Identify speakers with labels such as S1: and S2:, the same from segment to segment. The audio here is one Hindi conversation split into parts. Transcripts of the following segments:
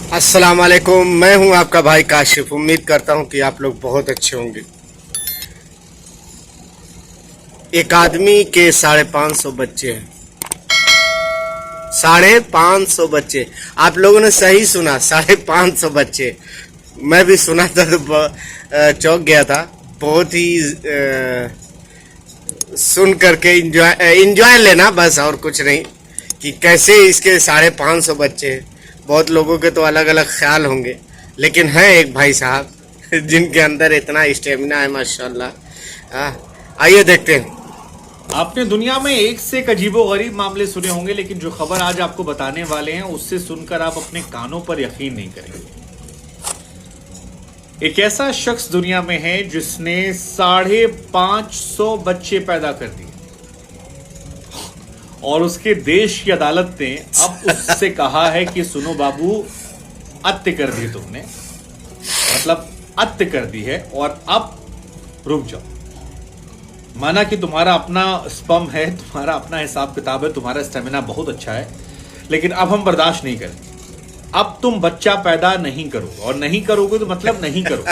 S1: अस्सलाम वालेकुम। मैं हूं आपका भाई काशिफ। उम्मीद करता हूं कि आप लोग बहुत अच्छे होंगे। एक आदमी के 550 बच्चे हैं। 550 बच्चे। आप लोगों ने सही सुना, 550 बच्चे। मैं भी सुना था तो चौंक गया था। बहुत ही सुन करके इंजॉय लेना बस, और कुछ नहीं। कि कैसे इसके 550 बच्चे हैं। बहुत लोगों के तो अलग अलग ख्याल होंगे, लेकिन है एक भाई साहब जिनके अंदर इतना स्टेमिना है माशाल्लाह। आइए देखते हैं।
S2: आपने दुनिया में एक से एक अजीबोगरीब मामले सुने होंगे, लेकिन जो खबर आज आपको बताने वाले हैं उससे सुनकर आप अपने कानों पर यकीन नहीं करेंगे। एक ऐसा शख्स दुनिया में है जिसने 550 बच्चे पैदा कर दिए और उसके देश की अदालत ने अब उससे कहा है कि सुनो बाबू, अत्य कर दी तुमने, मतलब अत्य कर दी है और अब रुक जाओ। माना कि तुम्हारा अपना स्पर्म है, तुम्हारा अपना हिसाब किताब है, तुम्हारा स्टेमिना बहुत अच्छा है, लेकिन अब हम बर्दाश्त नहीं करेंगे। अब तुम बच्चा पैदा नहीं करो, और नहीं करोगे तो मतलब नहीं करो।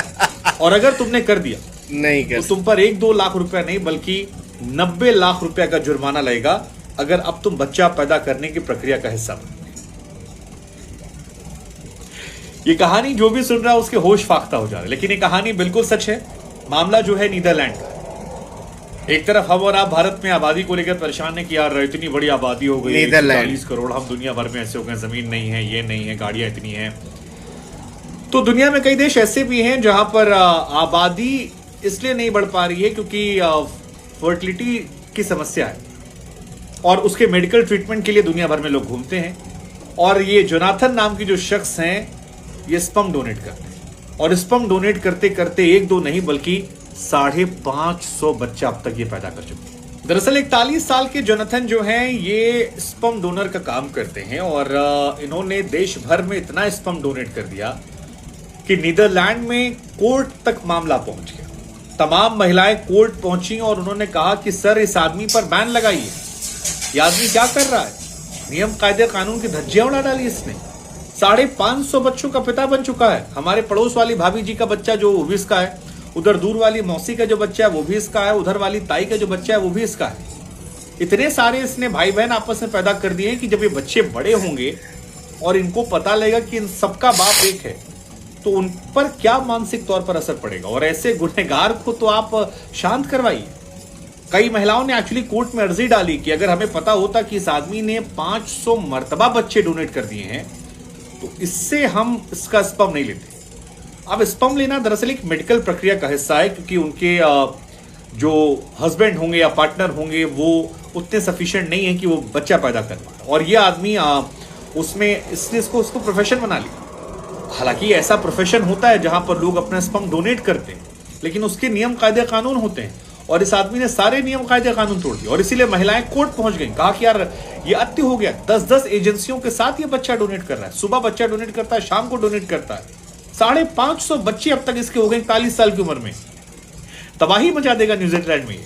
S2: और अगर तुमने कर दिया
S1: नहीं कर
S2: तो तुम पर 1-2 लाख रुपया नहीं बल्कि 90 लाख रुपया का जुर्माना लगेगा, अगर अब तुम बच्चा पैदा करने की प्रक्रिया का हिस्सा बनो। ये कहानी जो भी सुन रहा है उसके होश फाख्ता हो जा रहा है, लेकिन ये कहानी बिल्कुल सच है। मामला जो है नीदरलैंड का। एक तरफ हम और आप भारत में आबादी को लेकर परेशान है कि यार इतनी बड़ी आबादी हो गई, 40 करोड़, हम दुनिया भर में ऐसे हो गए, जमीन नहीं है, ये नहीं है, गाड़ियां इतनी हैं। तो दुनिया में कई देश ऐसे भी हैं जहां पर आबादी इसलिए नहीं बढ़ पा रही है क्योंकि फर्टिलिटी की समस्या है, और उसके मेडिकल ट्रीटमेंट के लिए दुनिया भर में लोग घूमते हैं। और ये जोनाथन नाम की जो शख्स हैं, ये स्पर्म डोनेट करते हैं, और स्पर्म डोनेट करते करते 1-2 नहीं बल्कि 550 बच्चा अब तक ये पैदा कर चुके हैं। दरअसल 41 साल के जोनाथन जो हैं, ये स्पर्म डोनर का काम करते हैं, और इन्होंने देश भर में इतना स्पर्म डोनेट कर दिया कि नीदरलैंड में कोर्ट तक मामला पहुंच गया। तमाम महिलाएं कोर्ट पहुंची और उन्होंने कहा कि सर, इस आदमी पर बैन लगाइए। ये आदमी क्या कर रहा है? नियम कायदे कानून की धज्जियां उड़ा डाली इसने। 550 बच्चों का पिता बन चुका है। हमारे पड़ोस वाली भाभी जी का बच्चा जो वो भी इसका है, उधर दूर वाली मौसी का जो बच्चा है वो भी इसका है, उधर वाली ताई का जो बच्चा है वो भी इसका है। इतने सारे इसने भाई बहन आपस में पैदा कर दिए हैं कि जब ये बच्चे बड़े होंगे और इनको पता लगेगा कि इन सबका बाप एक है, तो उन पर क्या मानसिक तौर पर असर पड़ेगा। और ऐसे गुनहगार को तो आप शांत करवाइए। कई महिलाओं ने एक्चुअली कोर्ट में अर्जी डाली कि अगर हमें पता होता कि इस आदमी ने 500 मर्तबा बच्चे डोनेट कर दिए हैं तो इससे हम इसका स्पर्म नहीं लेते। अब स्पर्म लेना दरअसल एक मेडिकल प्रक्रिया का हिस्सा है, क्योंकि उनके जो हस्बैंड होंगे या पार्टनर होंगे वो उतने सफिशिएंट नहीं है कि वो बच्चा पैदा कर पाए। और ये आदमी उसमें इसने उसको प्रोफेशन बना लिया। हालांकि ऐसा प्रोफेशन होता है जहां पर लोग अपना स्पर्म डोनेट करते हैं, लेकिन उसके नियम कायदे कानून होते हैं, और इस आदमी ने सारे नियम कायदे कानून तोड़ दिए। और इसीलिए महिलाएं कोर्ट पहुंच गई, कहा कि यार ये अत्य हो गया। 10-10 एजेंसियों के साथ ये बच्चा डोनेट कर रहा है। सुबह बच्चा डोनेट करता है, शाम को डोनेट करता है। 550 बच्चे अब तक इसके हो गए 41 साल की उम्र में। तबाही मचा देगा न्यूजीलैंड में।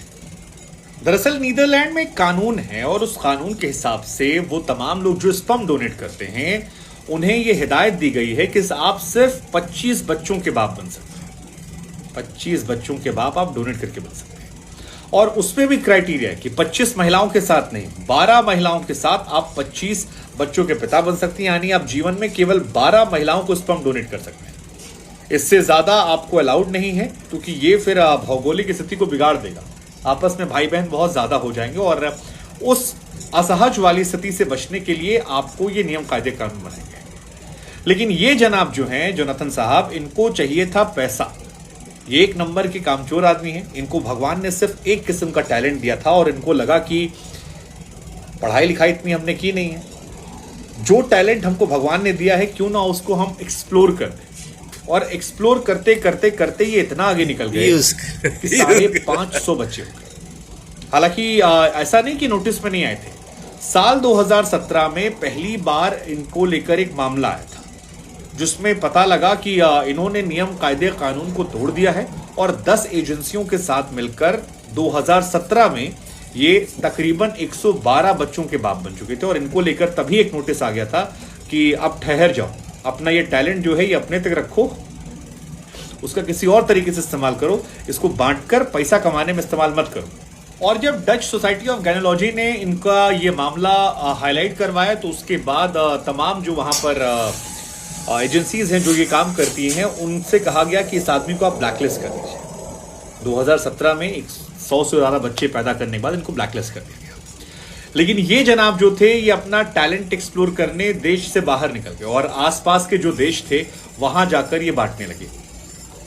S2: दरअसल नीदरलैंड में एक कानून है, और उस कानून के हिसाब से वो तमाम लोग जो स्पर्म डोनेट करते हैं उन्हें ये हिदायत दी गई है कि आप सिर्फ 25 बच्चों के बाप बन सकते हैं। 25 बच्चों के बाप आप डोनेट करके बन सकते हैं। और उसमें भी क्राइटेरिया है कि 25 महिलाओं के साथ नहीं, 12 महिलाओं के साथ आप 25 बच्चों के पिता बन सकती हैं। यानी आप जीवन में केवल 12 महिलाओं को स्पर्म डोनेट कर सकते हैं। इससे ज्यादा आपको अलाउड नहीं है, क्योंकि ये फिर भौगोलिक स्थिति को बिगाड़ देगा। आपस में भाई बहन बहुत ज्यादा हो जाएंगे, और उस असहज वाली स्थिति से बचने के लिए आपको ये नियम कायदे कानून बनाए गए। लेकिन ये जनाब जो हैं जोनाथन साहब, इनको चाहिए था पैसा। ये एक नंबर के कामचोर आदमी हैं। इनको भगवान ने सिर्फ एक किस्म का टैलेंट दिया था, और इनको लगा कि पढ़ाई लिखाई इतनी हमने की नहीं है, जो टैलेंट हमको भगवान ने दिया है क्यों ना उसको हम एक्सप्लोर कर दें। और एक्सप्लोर करते करते करते ये इतना आगे निकल गए कि 550 बच्चे हो गए। हालांकि ऐसा नहीं कि नोटिस में नहीं आए थे। साल 2017 में पहली बार इनको लेकर एक मामला आया था, जिसमें पता लगा कि इन्होंने नियम कायदे कानून को तोड़ दिया है, और 10 एजेंसियों के साथ मिलकर 2017 में ये तकरीबन 112 बच्चों के बाप बन चुके थे। और इनको लेकर तभी एक नोटिस आ गया था कि अब ठहर जाओ, अपना ये टैलेंट जो है ये अपने तक रखो, उसका किसी और तरीके से इस्तेमाल करो, इसको बांटकर पैसा कमाने में इस्तेमाल मत करो। और जब डच सोसाइटी ऑफ गायनोलॉजी ने इनका ये मामला हाईलाइट करवाया तो उसके बाद तमाम जो वहां पर एजेंसीज हैं जो ये काम करती हैं उनसे कहा गया कि इस आदमी को आप ब्लैकलिस्ट कर दीजिए। 2017 में 100 से ज़्यादा बच्चे पैदा करने के बाद इनको ब्लैकलिस्ट कर दिया गया। लेकिन ये जनाब जो थे ये अपना टैलेंट एक्सप्लोर करने देश से बाहर निकल गए और आसपास के जो देश थे वहां जाकर ये बांटने लगे।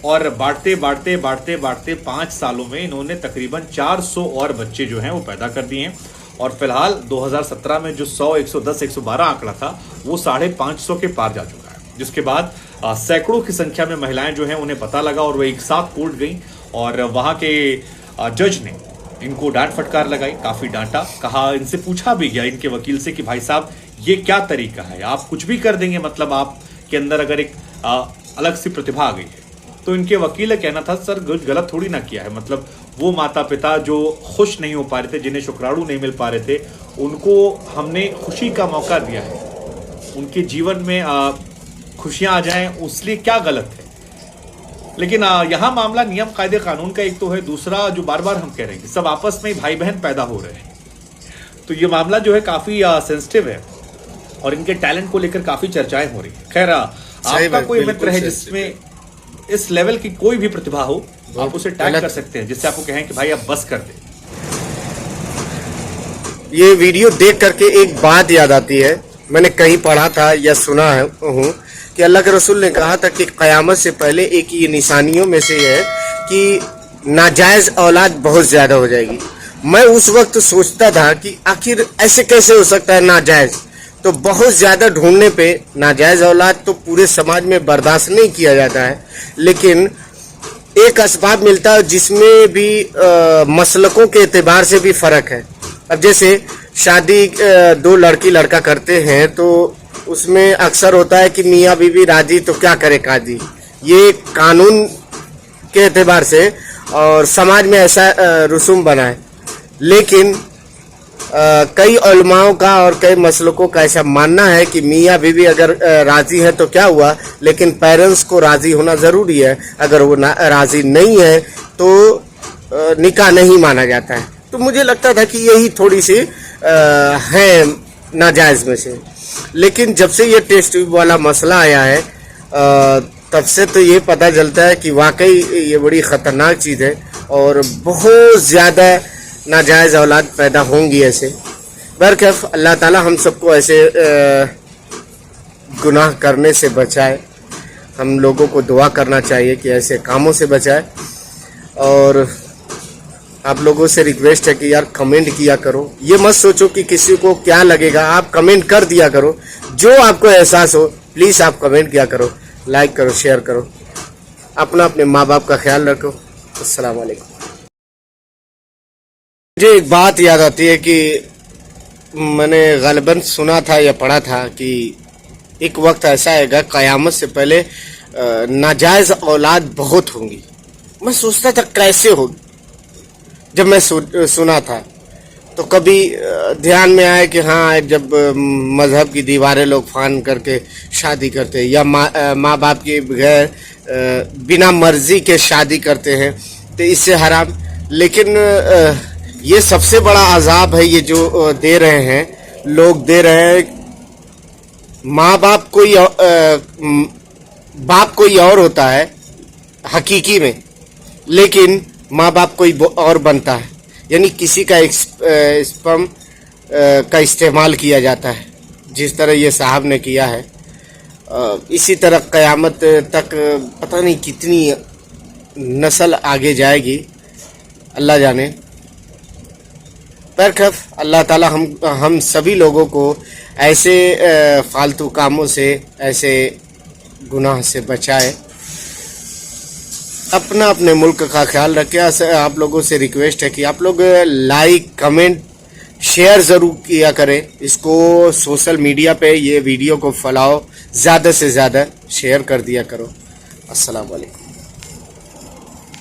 S2: और बांटते बांटते बांटते बांटते 5 सालों में इन्होंने तकरीबन 400 और बच्चे जो हैं वो पैदा कर दिए हैं। और फिलहाल 2017 में जो 100, 110, 112 आंकड़ा था वो 550 के पार जा चुका है। जिसके बाद सैकड़ों की संख्या में महिलाएं जो हैं उन्हें पता लगा और वो एक साथ कोर्ट गई और वहां के जज ने इनको डांट फटकार लगाई, काफी डांटा, कहा, इनसे पूछा भी गया इनके वकील से कि भाई साहब ये क्या तरीका है, आप कुछ भी कर देंगे, मतलब आपके अंदर अगर एक अलग सी प्रतिभा आ गई है। तो इनके वकील का कहना था सर कुछ गलत थोड़ी ना किया है, मतलब वो माता पिता जो खुश नहीं हो पा रहे थे, जिन्हें शुक्राणु नहीं मिल पा रहे थे, उनको हमने खुशी का मौका दिया है, उनके जीवन में खुशियां आ जाएं, उसलिए क्या गलत है। लेकिन यहाँ मामला नियम कायदे कानून का एक तो है, दूसरा जो बार बार हम कह रहे हैं कि सब आपस में भाई बहन पैदा हो रहे हैं, तो ये मामला जो है काफी सेंसिटिव है और इनके टैलेंट को लेकर काफी चर्चाएं हो रही है। खैर आपका कोई मित्र है जिसमें इस लेवल की कोई भी प्रतिभा हो, आप उसे टैग कर सकते हैं जिससे आपको कहें कि भाई आप बस कर दे।
S1: ये वीडियो देख करके एक बात याद आती है, मैंने कहीं पढ़ा था या सुना हूँ कि अल्लाह के रसूल ने कहा था कि क़यामत से पहले एक ये निशानियों में से है कि नाजायज़ औलाद बहुत ज़्यादा हो जाएगी। मैं उस वक्त सोचता था कि आखिर ऐसे कैसे हो सकता है नाजायज़, तो बहुत ज़्यादा ढूंढने पे नाजायज़ औलाद तो पूरे समाज में बर्दाश्त नहीं किया जाता है, लेकिन एक असबाब मिलता है जिसमें भी मसलकों के एतबार से भी फ़र्क है। अब जैसे शादी दो लड़की लड़का करते हैं तो उसमें अक्सर होता है कि मियाँ बीवी राजी तो क्या करे काजी, ये कानून के एतबार से और समाज में ऐसा रसूम बना है। लेकिन कई उलमाओं का और कई मसलकों का ऐसा मानना है कि मियाँ बीवी अगर राजी है तो क्या हुआ, लेकिन पेरेंट्स को राजी होना ज़रूरी है। अगर वो राजी नहीं है तो निकाह नहीं माना जाता है। तो मुझे लगता था कि यही थोड़ी सी है नाजायज़ में से। लेकिन जब से ये टेस्ट ट्यूब वाला मसला आया है तब से तो ये पता चलता है कि वाकई ये बड़ी ख़तरनाक चीज़ है और बहुत ज़्यादा नाजायज़ औलाद पैदा होंगी ऐसे। बहरकैफ अल्लाह ताला हम सबको ऐसे गुनाह करने से बचाए। हम लोगों को दुआ करना चाहिए कि ऐसे कामों से बचाए। और आप लोगों से रिक्वेस्ट है कि यार कमेंट किया करो, ये मत सोचो कि किसी को क्या लगेगा, आप कमेंट कर दिया करो, जो आपको एहसास हो प्लीज़ आप कमेंट किया करो, लाइक करो, शेयर करो। अपना अपने माँ बाप का ख्याल रखो। अस्सलाम वालेकुम। मुझे एक बात याद आती है कि मैंने ग़ालिबन सुना था या पढ़ा था कि एक वक्त ऐसा आएगा क़यामत से पहले नाजायज़ औलाद बहुत होंगी। मैं सोचता था कैसे होगी। जब मैं सुना था तो कभी ध्यान में आया कि हाँ जब मज़हब की दीवारें लोग फान करके शादी करते हैं या माँ बाप के बगैर बिना मर्जी के शादी करते हैं तो इससे हराम। लेकिन ये सबसे बड़ा अजाब है ये जो दे रहे हैं लोग, दे रहे हैं। माँ बाप कोई और होता है हकीकी में, लेकिन माँ बाप कोई और बनता है, यानी किसी का स्पर्म का इस्तेमाल किया जाता है जिस तरह ये साहब ने किया है। इसी तरह क़यामत तक पता नहीं कितनी नस्ल आगे जाएगी, अल्लाह जाने। बहरकैफ अल्लाह ताला हम सभी लोगों को ऐसे फालतू कामों से, ऐसे गुनाह से बचाए। अपना अपने मुल्क का ख्याल रखें। आप लोगों से रिक्वेस्ट है कि आप लोग लाइक, कमेंट, शेयर ज़रूर किया करें। इसको सोशल मीडिया पे ये वीडियो को फैलाओ, ज़्यादा से ज़्यादा शेयर कर दिया करो। अस्सलाम वालेकुम।